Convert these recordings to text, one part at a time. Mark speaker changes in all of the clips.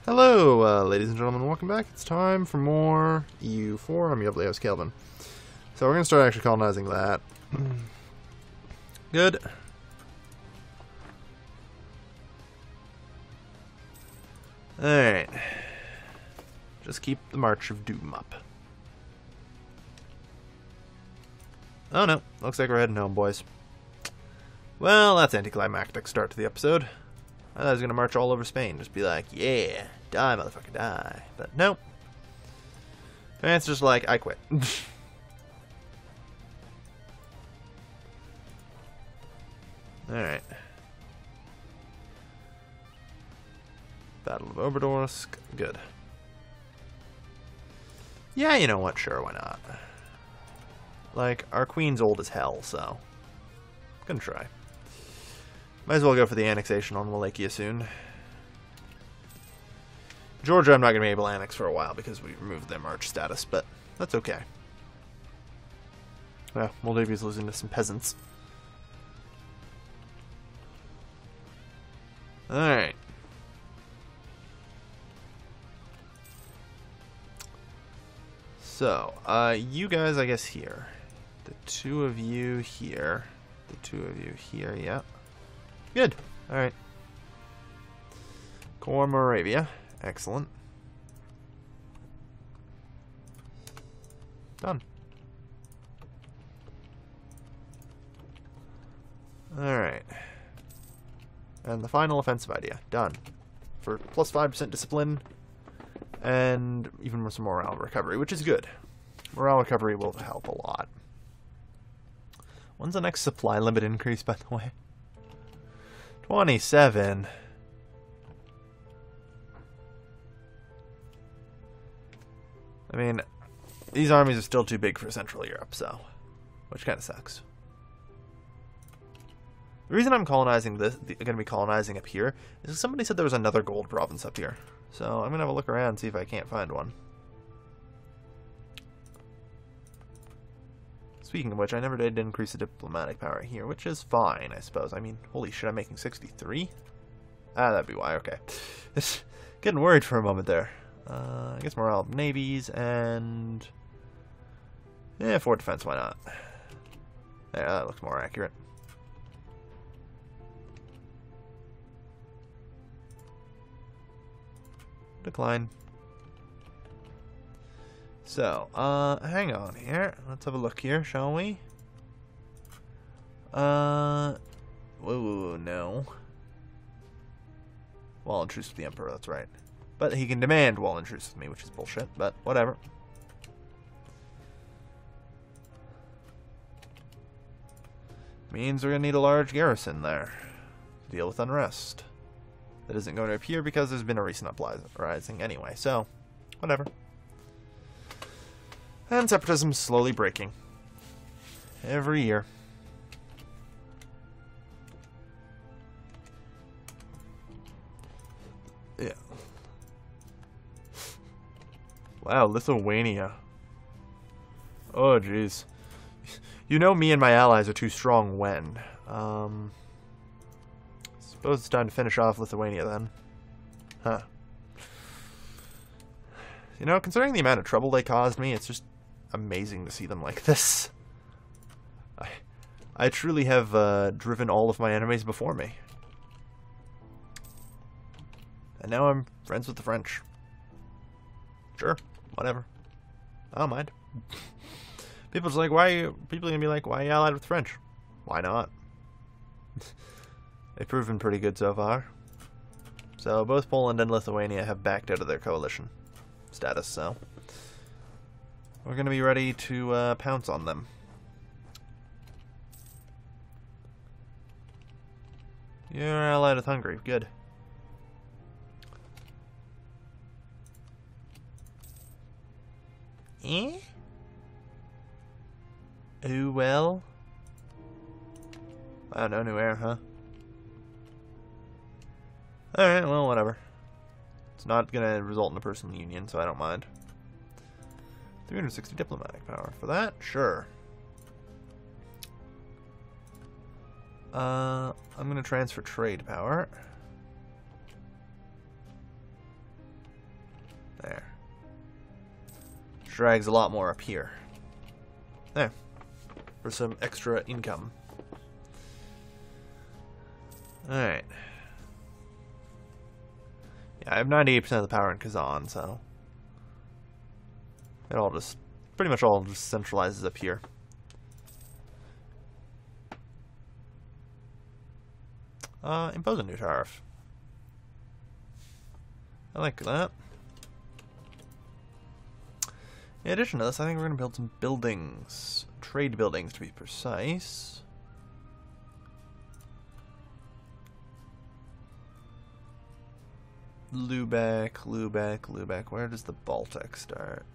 Speaker 1: Hello, ladies and gentlemen, welcome back. It's time for more EU4. I'm your lovely host, Calvin. So we're going to start actually colonizing that. Good. Alright. Just keep the March of Doom up. Oh no, looks like we're heading home, boys. Well, that's anticlimactic start to the episode. I thought I was going to march all over Spain. Just be like, yeah, die, motherfucker, die. But no. France just like, I quit. Alright. Battle of Oberdorsk. Good. Yeah, you know what? Sure, why not? Like, our queen's old as hell, so... gonna try. Might as well go for the annexation on Wallachia soon. Georgia I'm not going to be able to annex for a while because we removed their march status, but that's okay. Yeah, Moldavia's losing to some peasants. Alright. So, you guys, I guess, here. The two of you here. The two of you here, yeah. Good. Alright. Core Moravia. Excellent. Done. Alright. And the final offensive idea. Done. For plus 5% discipline. And even some morale recovery, which is good. Morale recovery will help a lot. When's the next supply limit increase, by the way? 27. I mean, these armies are still too big for Central Europe, so... which kind of sucks. The reason I'm colonizing this, going to be colonizing up here, is because somebody said there was another gold province up here. So I'm going to have a look around and see if I can't find one. Speaking of which, I never did increase the diplomatic power here, which is fine, I suppose. I mean, holy shit, I'm making 63? Ah, that'd be why, okay. Getting worried for a moment there. I guess morale of navies, and... yeah, fort defense, why not? Yeah, that looks more accurate. Decline. So, hang on here. Let's have a look here, shall we? Whoa, no. Wall and truce with the Emperor, that's right. But he can demand wall and truce with me, which is bullshit, but whatever. Means we're gonna need a large garrison there to deal with unrest. That isn't going to appear because there's been a recent uprising anyway, so whatever. And separatism's slowly breaking. Every year. Yeah. Wow, Lithuania. Oh, jeez. You know me and my allies are too strong when. Suppose it's time to finish off Lithuania then. Huh. You know, considering the amount of trouble they caused me, it's just amazing to see them like this. I truly have driven all of my enemies before me. And now I'm friends with the French. Sure, whatever. I don't mind. People's like, people are gonna be like, why are you allied with the French? Why not? They've proven pretty good so far. So both Poland and Lithuania have backed out of their coalition status, so we're going to be ready to pounce on them. You're allied with Hungary. Good. Eh? Oh well. I don't know, new heir, huh? Alright, well, whatever. It's not going to result in a personal union, so I don't mind. 360 diplomatic power. For that, sure. I'm going to transfer trade power. There. Drags a lot more up here. There. For some extra income. Alright. Yeah, I have 98% of the power in Kazan, so it all just pretty much all just centralizes up here. Impose a new tariff. I like that. In addition to this, I think we're going to build some buildings. Trade buildings, to be precise. Lubeck. Where does the Baltic start?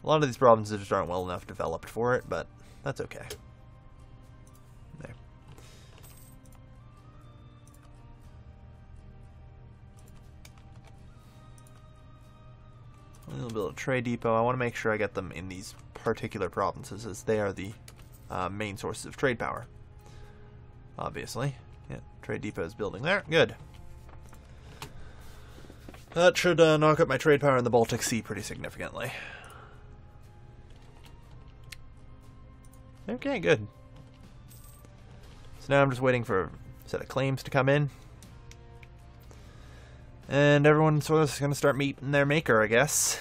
Speaker 1: A lot of these provinces just aren't well enough developed for it, but that's okay. There. We'll build a trade depot. I want to make sure I get them in these particular provinces, as they are the main sources of trade power. Obviously. Yeah, trade depot is building there. Good. That should knock up my trade power in the Baltic Sea pretty significantly. Okay, good. So now I'm just waiting for a set of claims to come in. And everyone's sort of going to start meeting their maker, I guess.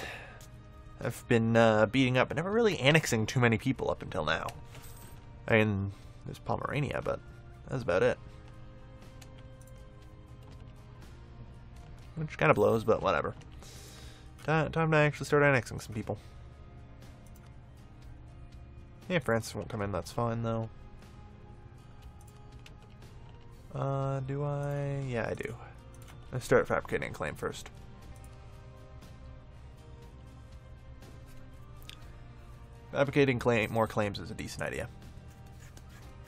Speaker 1: I've been beating up, but never really annexing too many people up until now. I mean, there's Pomerania, but that's about it. Which kind of blows, but whatever. Time to actually start annexing some people. Yeah, France won't come in, that's fine, though. Do I? Yeah, I do. Let's start fabricating a claim first. Fabricating more claims is a decent idea.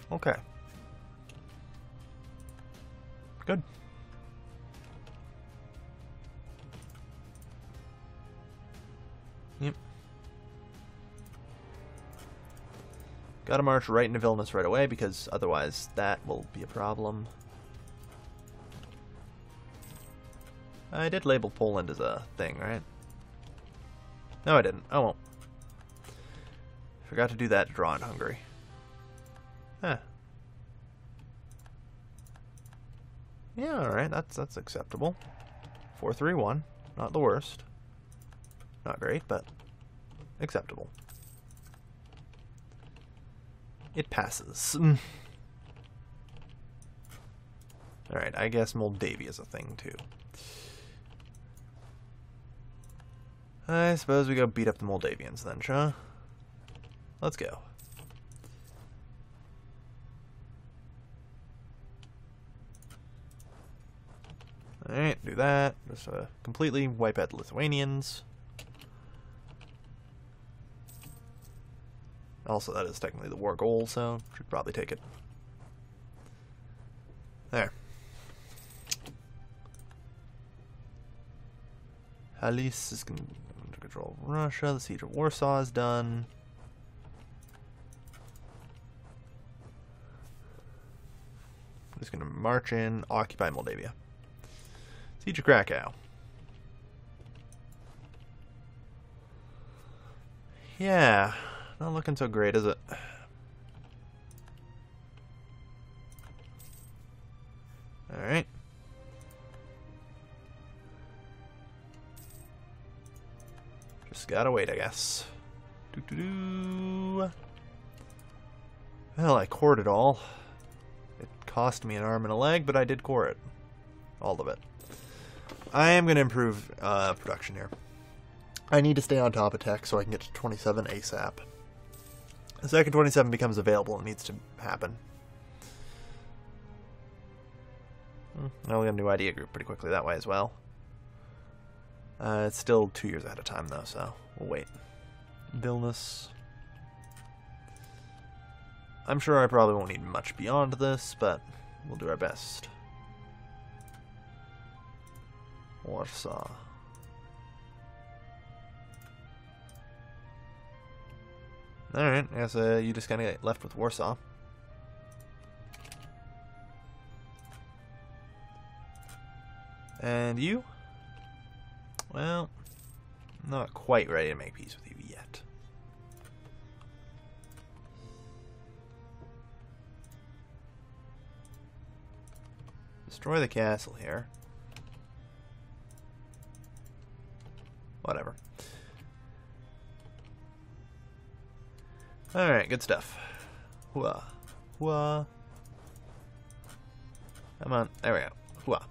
Speaker 1: Okay. Good. Yep. Gotta march right into Vilnius right away, because otherwise that will be a problem. I did label Poland as a thing, right? No, I didn't. I won't. Forgot to do that to draw in Hungary. Huh. Yeah, alright, that's acceptable. 431. Not the worst. Not great, but acceptable. It passes. Alright, I guess Moldavia is a thing, too. I suppose we go beat up the Moldavians then, shall? Let's go. Alright, do that. Just completely wipe out the Lithuanians. Also, that is technically the war goal, so should probably take it. There. Halis is going to control Russia. The siege of Warsaw is done. I'm just going to march in, occupy Moldavia. Siege of Krakow. Yeah, not looking so great, is it? Alright. Just gotta wait, I guess. Well, I cored it all. It cost me an arm and a leg, but I did core it. All of it. I am going to improve production here. I need to stay on top of tech so I can get to 27 ASAP. The second 27 becomes available, it needs to happen. Now we got a new idea group pretty quickly that way as well. It's still 2 years ahead of time though, so we'll wait. Vilnius. I'm sure I probably won't need much beyond this, but we'll do our best. Alright, I guess you just kind of get left with Warsaw. And you? Well, not quite ready to make peace with you yet. Destroy the castle here. Whatever. Alright, good stuff. Hooah. Hooah. Come on. There we go. Hooah.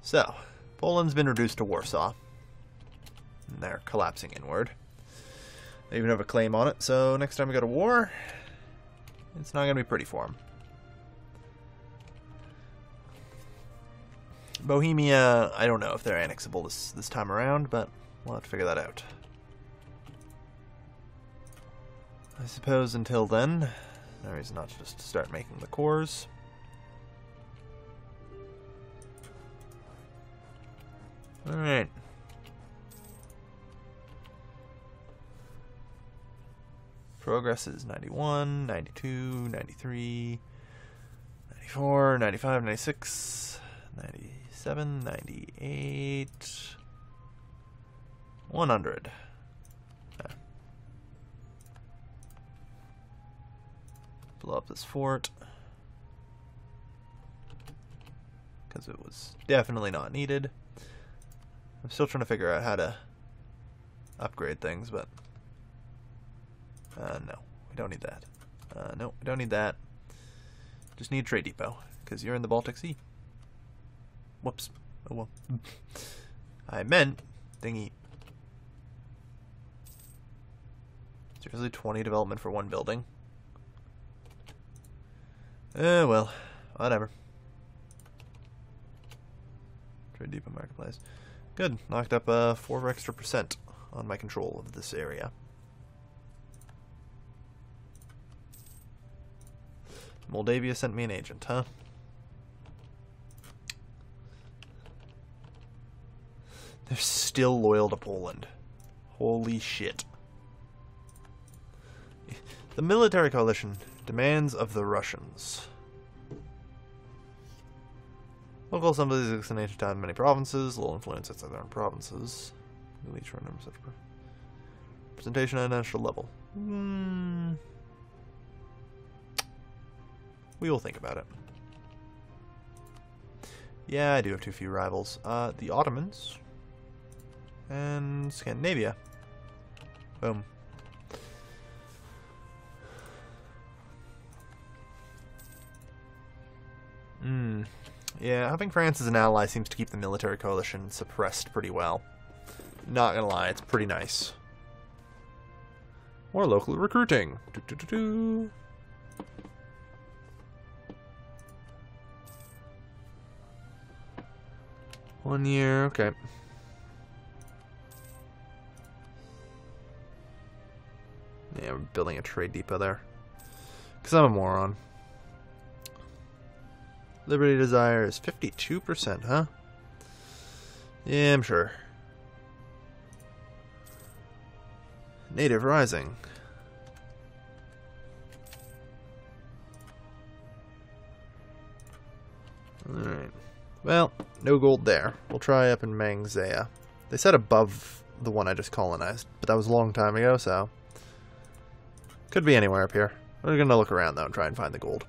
Speaker 1: So, Poland's been reduced to Warsaw. And they're collapsing inward. They even have a claim on it, so next time we go to war, it's not going to be pretty for them. Bohemia, I don't know if they're annexable this time around, but we'll have to figure that out. I suppose until then, no reason not to just start making the cores. Alright. Progress is 91, 92, 93, 94, 95, 96, 97, 98, 100. Okay. Blow up this fort. Because it was definitely not needed. I'm still trying to figure out how to upgrade things, but no, we don't need that. No, we don't need that. Just need a trade depot, because you're in the Baltic Sea. Whoops. Oh well. I meant thingy. Seriously, 20 development for one building? Well, whatever. Trade depot marketplace. Good. Knocked up 4 extra % on my control of this area. Moldavia sent me an agent, huh? They're still loyal to Poland. Holy shit. The military coalition demands of the Russians. Local assemblies exist in ancient time in many provinces. Little influence outside their own provinces. Each run numbers such representation at a national level. We will think about it. Yeah, I do have too few rivals. The Ottomans and Scandinavia. Boom. Yeah, having France as an ally seems to keep the military coalition suppressed pretty well. Not gonna lie, it's pretty nice. More local recruiting. 1 year, okay. Yeah, we're building a trade depot there. Because I'm a moron. Liberty Desire is 52%, huh? Yeah, I'm sure. Native Rising. Alright. Well, no gold there. We'll try up in Mangzea. They said above the one I just colonized, but that was a long time ago, so... Could be anywhere up here. We're gonna look around, though, and try and find the gold.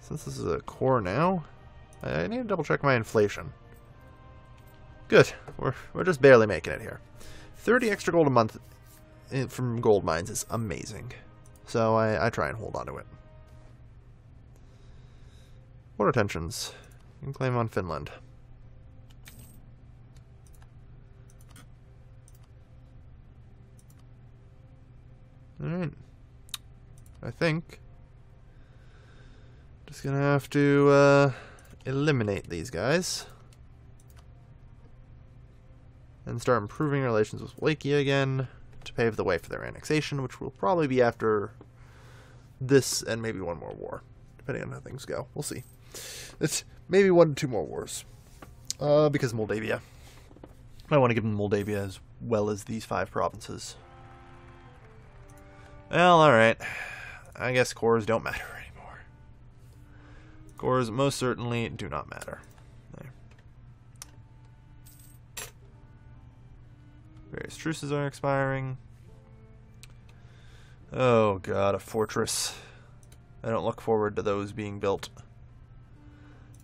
Speaker 1: Since this is a core now, I need to double check my inflation. Good. We're just barely making it here. 30 extra gold a month from gold mines is amazing. So I try and hold on to it. Water tensions. You can claim on Finland. Alright. I think just gonna have to eliminate these guys. And start improving relations with Wallachia again to pave the way for their annexation, which will probably be after this and maybe one more war, depending on how things go. We'll see. It's maybe 1 to 2 more wars. Because Moldavia. I want to give them Moldavia as well as these 5 provinces. Well, alright. I guess cores don't matter anymore. Cores most certainly do not matter. There. Various truces are expiring. Oh god, a fortress. I don't look forward to those being built.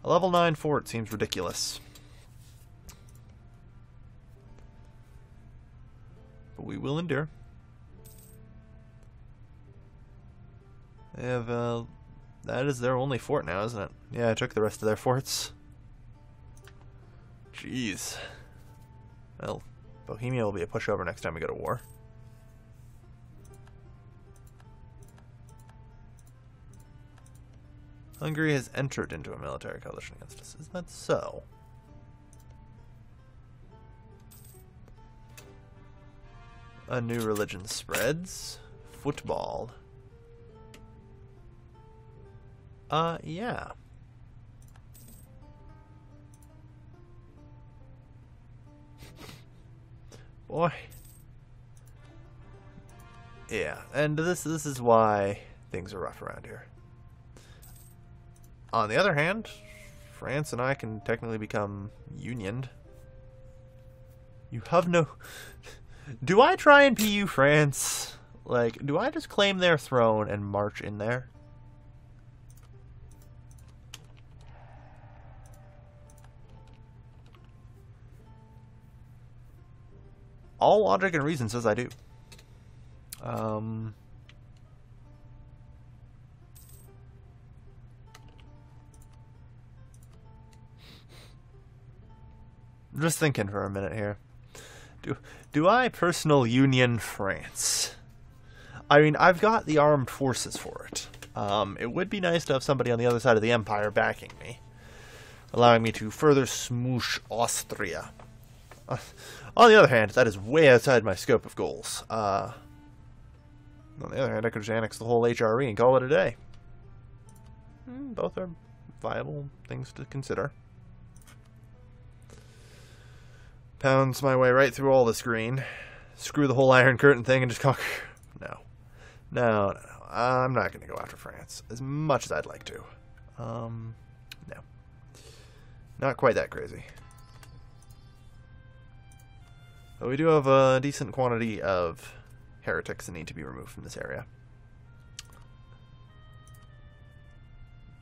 Speaker 1: A level 9 fort seems ridiculous. But we will endure. They have, that is their only fort now, isn't it? Yeah, I took the rest of their forts. Jeez. Well, Bohemia will be a pushover next time we go to war. Hungary has entered into a military coalition against us. Is that so? A new religion spreads. Football. Yeah. Boy. Yeah, and this is why things are rough around here. On the other hand, France and I can technically become unioned. You have no... Do I try and PU France? Like, do I just claim their throne and march in there? All logic and reason says I do. Just thinking for a minute here. Do I personal union France? I mean, I've got the armed forces for it. It would be nice to have somebody on the other side of the empire backing me, allowing me to further smoosh Austria. On the other hand, that is way outside my scope of goals. On the other hand, I could just annex the whole HRE and call it a day. Both are viable things to consider. Pounds my way right through all this green. Screw the whole Iron Curtain thing and just conquer. No. I'm not going to go after France as much as I'd like to. No. Not quite that crazy. But we do have a decent quantity of heretics that need to be removed from this area.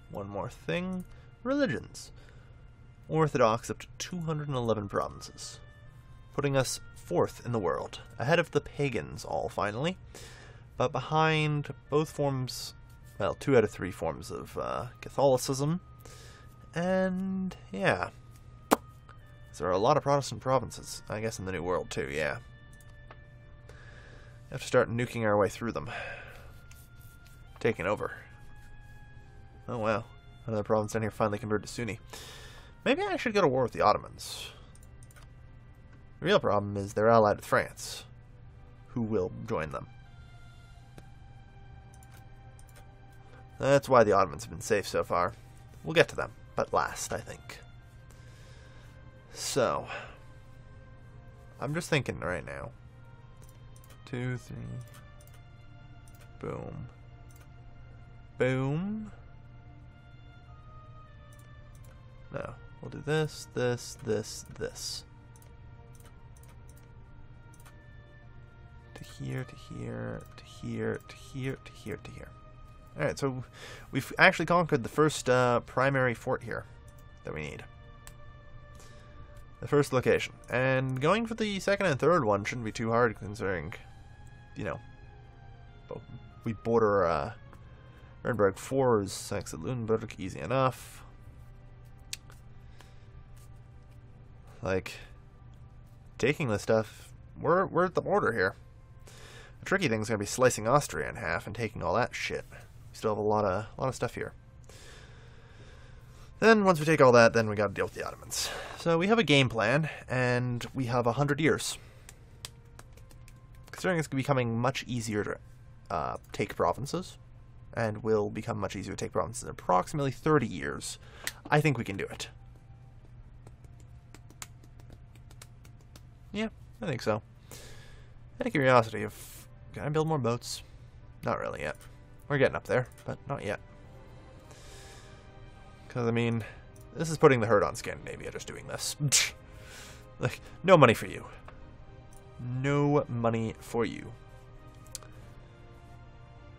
Speaker 1: One more thing. Religions. Orthodox up to 211 provinces. Putting us 4th in the world. Ahead of the pagans all, finally. But behind both forms, well, 2 out of 3 forms of Catholicism. And, yeah. There are a lot of Protestant provinces, I guess, in the New World, too, yeah. We have to start nuking our way through them. Taking over. Oh, wow. Another province down here finally converted to Sunni. Maybe I should go to war with the Ottomans. The real problem is they're allied with France, who will join them. That's why the Ottomans have been safe so far. We'll get to them, but last, I think. So, I'm just thinking right now. 2, 3. Boom. Boom. No, we'll do this, this, this, this. To here, to here, to here, to here, to here, to here. Alright, so we've actually conquered the first primary fort here that we need. The first location. And going for the second and third one shouldn't be too hard considering, you know, we border Nuremberg 4's Saxe-Lauenburg, easy enough. Like, taking this stuff, we're at the border here. The tricky thing's gonna be slicing Austria in half and taking all that shit. We still have a lot of stuff here. Then, once we take all that, then we gotta deal with the Ottomans. So we have a game plan, and we have 100 years. Considering it's becoming much easier to take provinces, and will become much easier to take provinces in approximately 30 years, I think we can do it. I think so. Out of curiosity, can I build more boats? Not really yet. We're getting up there, but not yet. Because, I mean, this is putting the hurt on Scandinavia, just doing this. Like, no money for you. No money for you.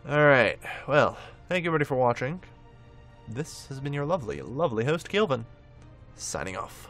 Speaker 1: Alright, well, thank you everybody for watching. This has been your lovely, lovely host, Kilvin, signing off.